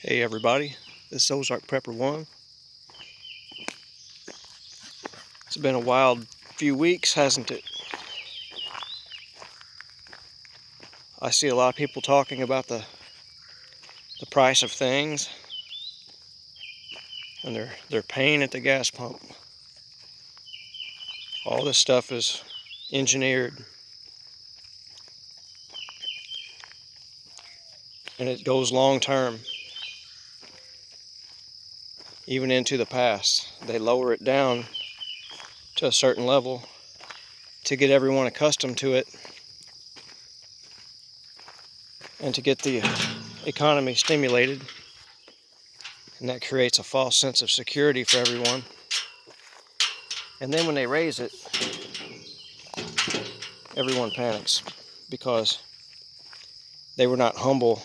Hey everybody, this is Ozark Prepper 1. It's been a wild few weeks, hasn't it? I see a lot of people talking about the price of things and their pain at the gas pump. All this stuff is engineered, and it goes long term, even into the past. They lower it down to a certain level to get everyone accustomed to it and to get the economy stimulated, and that creates a false sense of security for everyone. And then when they raise it, everyone panics because they were not humble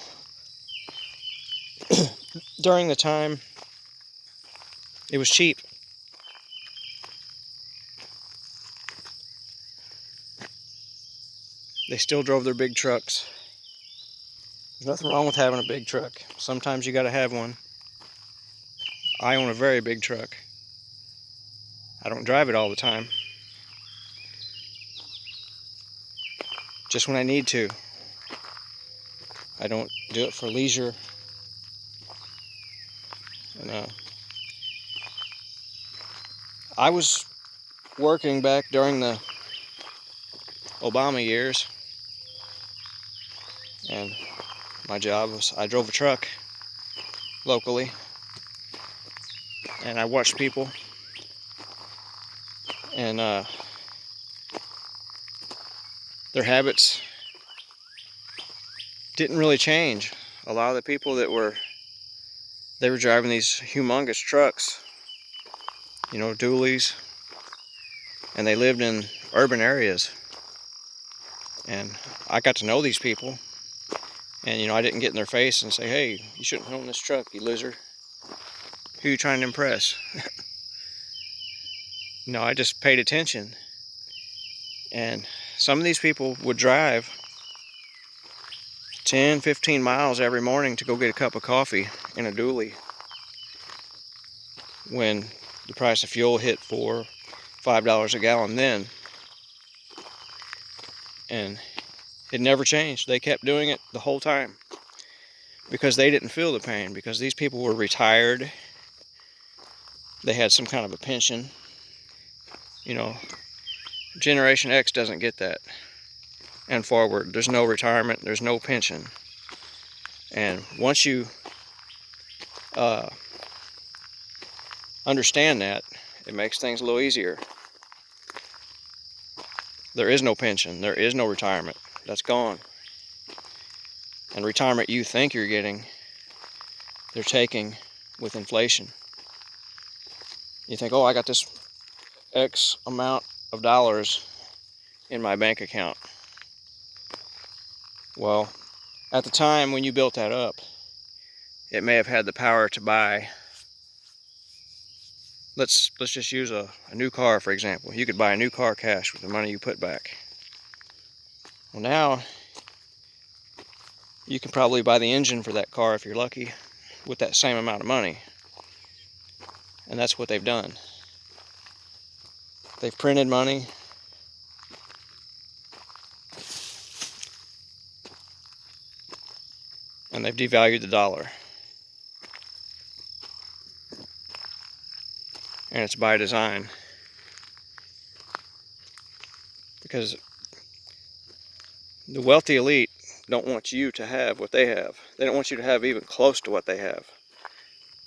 during the time it was cheap. They still drove their big trucks. There's nothing wrong with having a big truck. Sometimes you gotta have one. I own a very big truck. I don't drive it all the time. Just when I need to. I don't do it for leisure. And I was working back during the Obama years, and my job was I drove a truck locally, and I watched people, and their habits didn't really change. A lot of the people that were driving these humongous trucks, dualies, and they lived in urban areas. And I got to know these people, and I didn't get in their face and say, "Hey, you shouldn't own this truck, you loser. Who are you trying to impress?" No, I just paid attention. And some of these people would drive 10, 15 miles every morning to go get a cup of coffee in a dually when the price of fuel hit $4, $5 a gallon then. And it never changed. They kept doing it the whole time because they didn't feel the pain, because these people were retired. They had some kind of a pension. Generation X doesn't get that. And forward, there's no retirement, there's no pension. And once you understand that, it makes things a little easier. There is no pension, there is no retirement. That's gone. And retirement you think you're getting, they're taking with inflation. You think, oh, I got this X amount of dollars in my bank account. Well, at the time when you built that up, it may have had the power to buy, let's just use a new car, for example. You could buy a new car cash with the money you put back. Well, now you can probably buy the engine for that car, if you're lucky, with that same amount of money. And that's what they've done. They've printed money, and they've devalued the dollar. And it's by design. Because the wealthy elite don't want you to have what they have. They don't want you to have even close to what they have.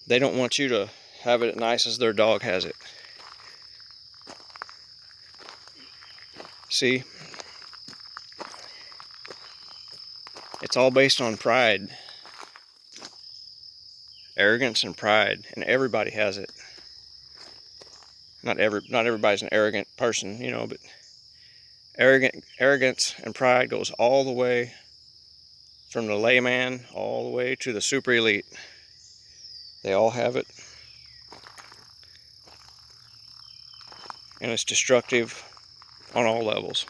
They don't want you to have it as nice as their dog has it. See? It's all based on pride. Arrogance and pride, and everybody has it. Not everybody's an arrogant person, but arrogance and pride goes all the way from the layman all the way to the super elite. They all have it. And it's destructive on all levels.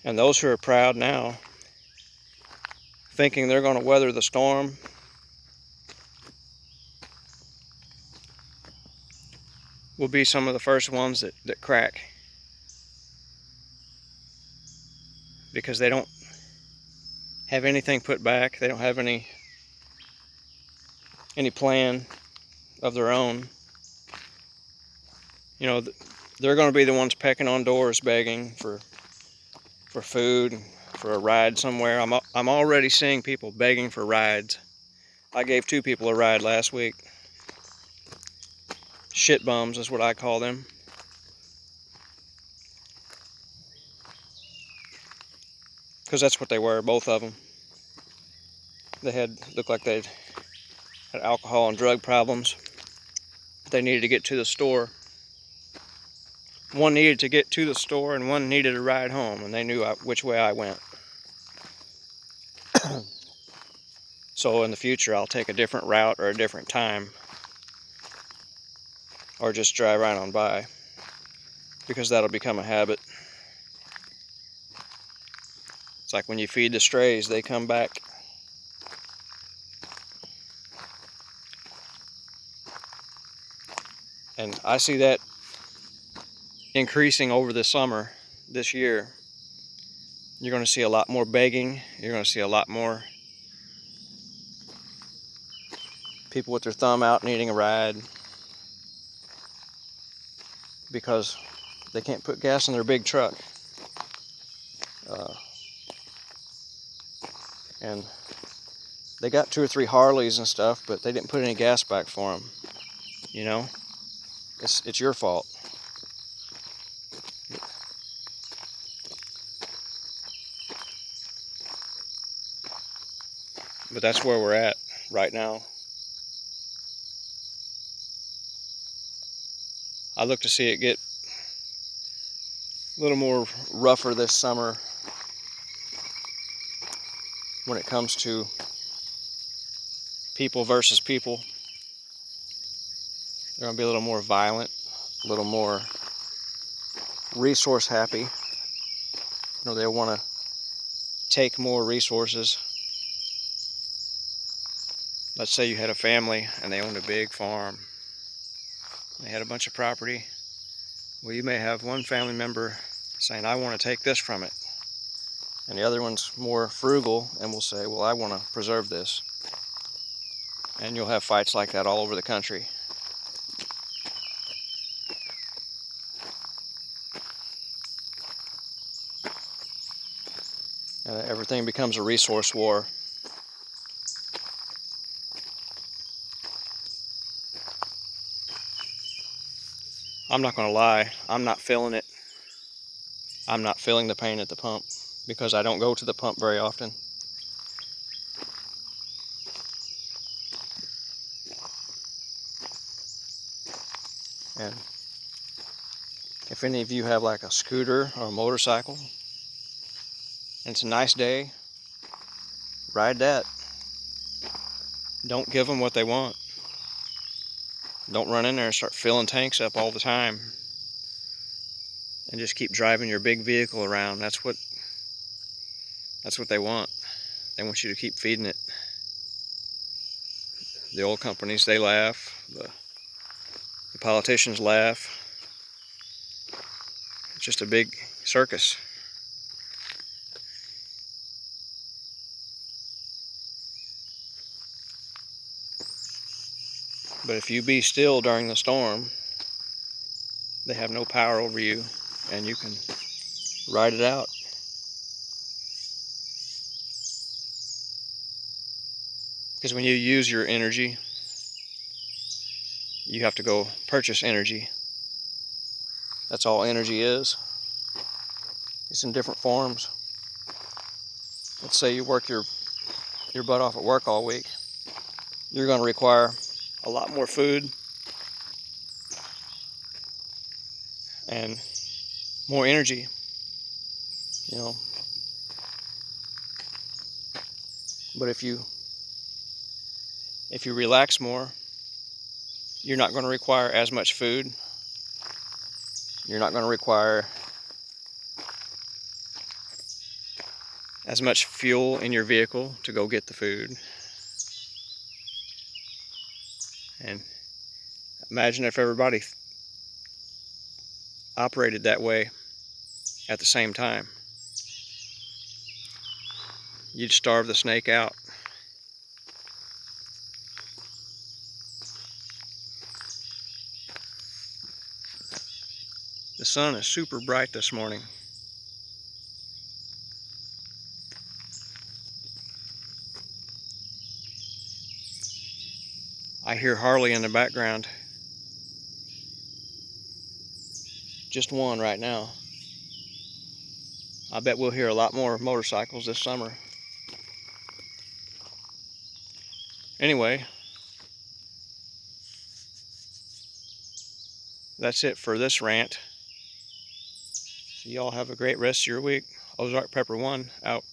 And those who are proud now, thinking they're going to weather the storm, will be some of the first ones that crack. Because they don't have anything put back. They don't have any plan of their own. You know, they're going to be the ones pecking on doors, begging for food, for a ride somewhere. I'm already seeing people begging for rides. I gave 2 people a ride last week. Shit bums is what I call them. Because that's what they were, both of them. They looked like they had alcohol and drug problems. They needed to get to the store. One needed to get to the store and one needed a ride home, and they knew which way I went. So in the future, I'll take a different route or a different time, or just drive right on by, because that'll become a habit. It's like when you feed the strays, they come back. And I see that increasing over the summer this year. You're going to see a lot more begging. You're going to see a lot more people with their thumb out needing a ride because they can't put gas in their big truck. And they got 2 or 3 Harleys and stuff, but they didn't put any gas back for them. You know, it's your fault. But that's where we're at right now. I look to see it get a little more rougher this summer when it comes to people versus people. They're going to be a little more violent, a little more resource happy. You know, they want to take more resources. Let's say you had a family and they owned a big farm. They had a bunch of property. Well, you may have one family member saying, I want to take this from it. And the other one's more frugal and will say, well, I want to preserve this. And you'll have fights like that all over the country. Everything becomes a resource war. I'm not going to lie, I'm not feeling it. I'm not feeling the pain at the pump because I don't go to the pump very often. And if any of you have like a scooter or a motorcycle and it's a nice day, ride that. Don't give them what they want. Don't run in there and start filling tanks up all the time and just keep driving your big vehicle around. That's what they want. They want you to keep feeding it. The oil companies, they laugh. The politicians laugh. It's just a big circus. But if you be still during the storm, they have no power over you, and you can ride it out. Because when you use your energy, you have to go purchase energy. That's all energy is. It's in different forms. Let's say you work your butt off at work all week. You're going to require a lot more food and more energy, you know. But if you relax more, you're not going to require as much food. You're not going to require as much fuel in your vehicle to go get the food. And imagine if everybody operated that way at the same time. You'd starve the snake out. The sun is super bright this morning. I hear Harley in the background. Just one right now. I bet we'll hear a lot more motorcycles this summer. Anyway, that's it for this rant. So y'all have a great rest of your week. Ozark Pepper 1 out.